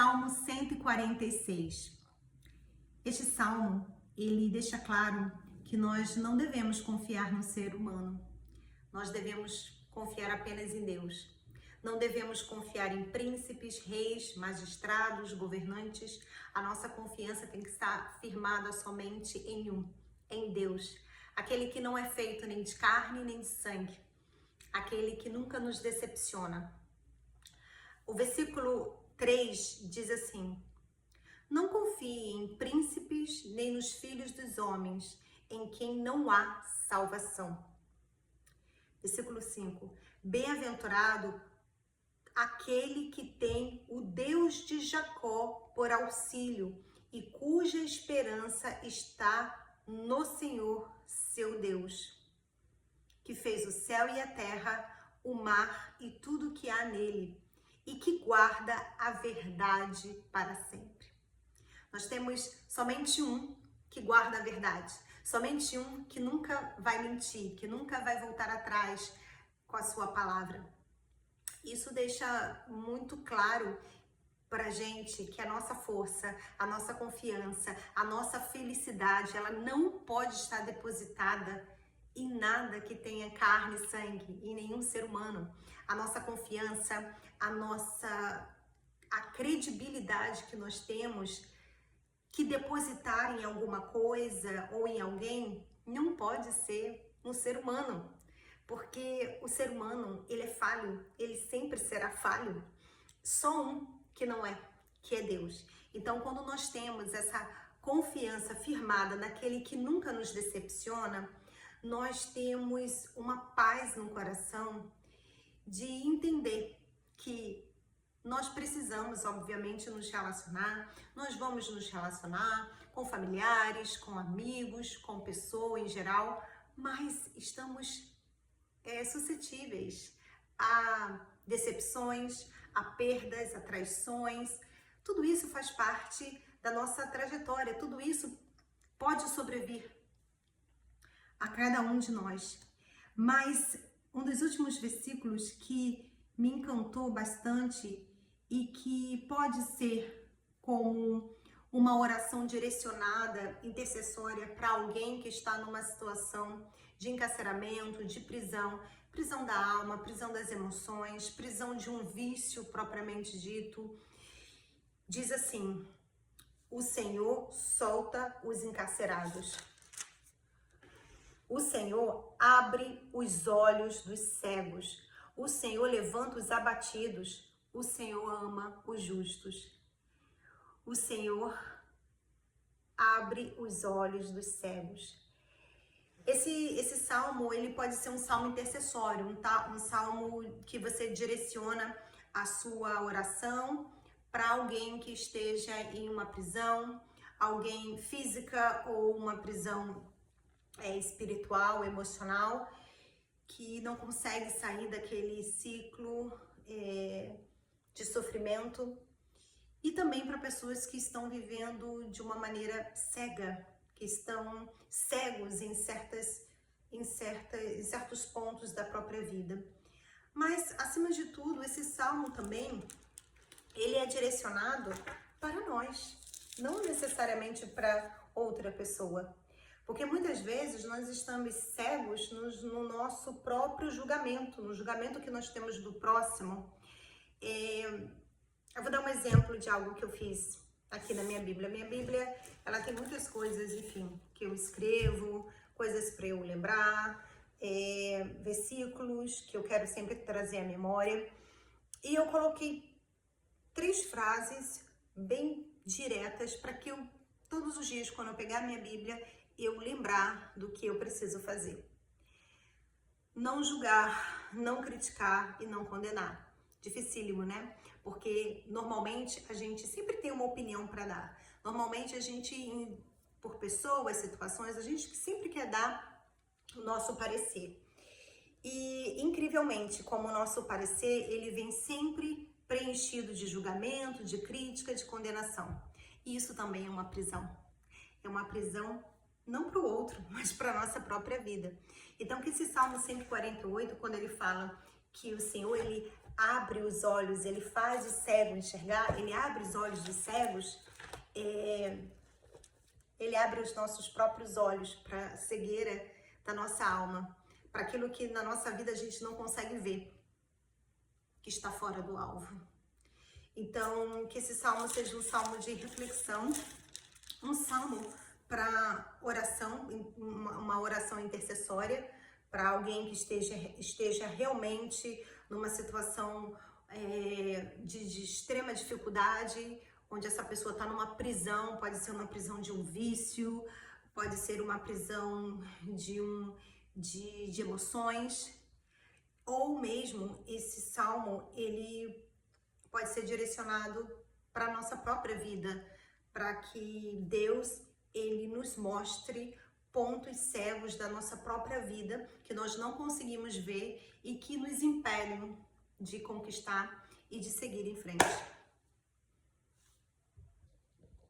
Salmo 146. Este salmo, ele deixa claro que nós não devemos confiar no ser humano. Nós devemos confiar apenas em Deus. Não devemos confiar em príncipes, reis, magistrados, governantes. A nossa confiança tem que estar firmada somente em Deus. Aquele que não é feito nem de carne nem de sangue. Aquele que nunca nos decepciona. O versículo 3 diz assim: não confie em príncipes nem nos filhos dos homens, em quem não há salvação. Versículo 5. Bem-aventurado aquele que tem o Deus de Jacó por auxílio e cuja esperança está no Senhor, seu Deus, que fez o céu e a terra, o mar e tudo que há nele, e que guarda a verdade para sempre. Nós temos somente um que guarda a verdade, somente um que nunca vai mentir, que nunca vai voltar atrás com a sua palavra. Isso deixa muito claro para a gente que a nossa força, a nossa confiança, a nossa felicidade, ela não pode estar depositada em nada que tenha carne e sangue, em nenhum ser humano. A nossa confiança, a credibilidade que nós temos que depositar em alguma coisa ou em alguém não pode ser um ser humano, porque o ser humano, ele é falho, ele sempre será falho. Só um que não é, que é Deus. Então, quando nós temos essa confiança firmada naquele que nunca nos decepciona, nós temos uma paz no coração de entender que nós precisamos, obviamente, nos relacionar. Nós vamos nos relacionar com familiares, com amigos, com pessoas em geral, mas estamos suscetíveis a decepções, a perdas, a traições. Tudo isso faz parte da nossa trajetória, tudo isso pode sobrevir a cada um de nós. Mas um dos últimos versículos que me encantou bastante e que pode ser como uma oração direcionada, intercessória para alguém que está numa situação de encarceramento, de prisão, prisão da alma, prisão das emoções, prisão de um vício propriamente dito. Diz assim: o Senhor solta os encarcerados. O Senhor abre os olhos dos cegos. O Senhor levanta os abatidos. O Senhor ama os justos. O Senhor abre os olhos dos cegos. Esse salmo, ele pode ser um salmo intercessório, um salmo que você direciona a sua oração para alguém que esteja em uma prisão, alguém física ou uma prisão espiritual, emocional, que não consegue sair daquele ciclo de sofrimento, e também para pessoas que estão vivendo de uma maneira cega, que estão cegos em certos pontos da própria vida. Mas, acima de tudo, esse salmo também, ele é direcionado para nós, não necessariamente para outra pessoa. Porque muitas vezes nós estamos cegos no nosso próprio julgamento, no julgamento que nós temos do próximo. Eu vou dar um exemplo de algo que eu fiz aqui na minha Bíblia. Minha Bíblia, ela tem muitas coisas, enfim, que eu escrevo, coisas para eu lembrar, versículos que eu quero sempre trazer à memória. E eu coloquei 3 frases bem diretas para que eu, todos os dias, quando eu pegar a minha Bíblia, eu lembrar do que eu preciso fazer. Não julgar, não criticar e não condenar. Dificílimo, né? Porque normalmente a gente sempre tem uma opinião para dar. Normalmente a gente, por pessoas, situações, a gente sempre quer dar o nosso parecer. E incrivelmente, como o nosso parecer, ele vem sempre preenchido de julgamento, de crítica, de condenação. E isso também é uma prisão. É uma prisão não para o outro, mas para a nossa própria vida. Então, que esse Salmo 148, quando ele fala que o Senhor, ele abre os olhos, ele faz o cego enxergar, ele abre os olhos dos cegos, ele abre os nossos próprios olhos para a cegueira da nossa alma, para aquilo que na nossa vida a gente não consegue ver, que está fora do alvo. Então, que esse salmo seja um salmo de reflexão, um salmo para oração, uma oração intercessória, para alguém que esteja realmente numa situação de extrema dificuldade, onde essa pessoa está numa prisão, pode ser uma prisão de um vício, pode ser uma prisão de emoções, ou mesmo esse salmo, ele pode ser direcionado para a nossa própria vida, para que Deus, ele nos mostre pontos cegos da nossa própria vida, que nós não conseguimos ver e que nos impedem de conquistar e de seguir em frente.